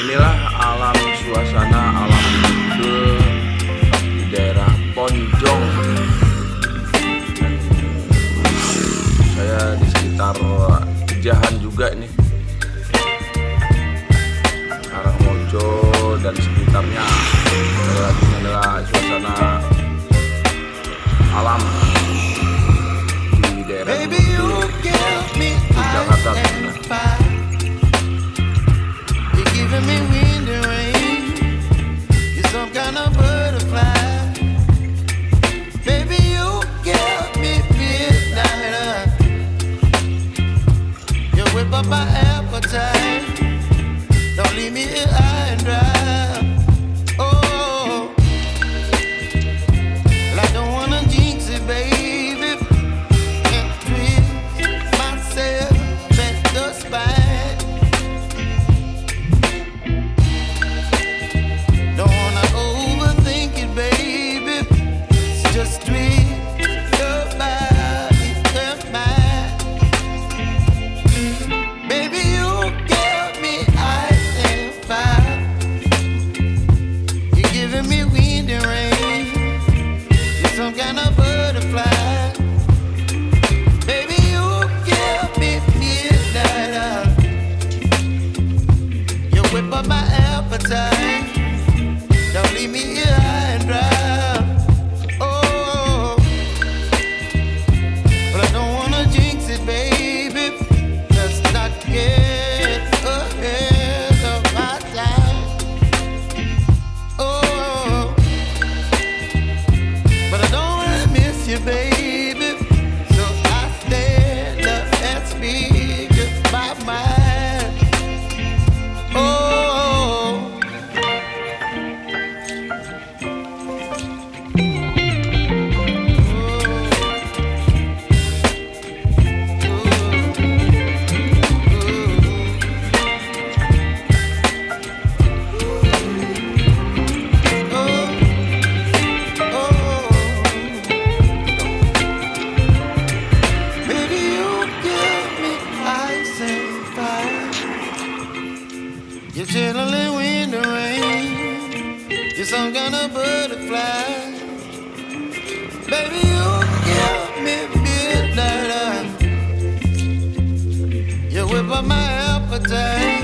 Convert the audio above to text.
Inilah alam suasana alam kidul di daerah Ponjong. Saya di sekitar Jahan juga ini, Karangmojo dan sekitarnya. Ini adalah suasana alam di daerah Kidul, Jakarta Timur. Giving me wind and rain, you're some kind of butterfly. Baby, you give me midnight. You whip up my appetite. Don't leave me here high and dry. Oh, well, I don't wanna jinx it, baby, and twist myself at the spine. Some kind of butterfly. Baby, you give me midnight. You whip up my appetite. Don't leave me here high and dry. Oh, but I don't wanna jinx it, baby. Let's not get ahead of my time. Oh, but I don't wanna miss you, baby. So I stand up and speak my mind. Oh, you're chilling wind and rain. You're some kind of butterfly. Baby, you give me midnight. You whip up my appetite.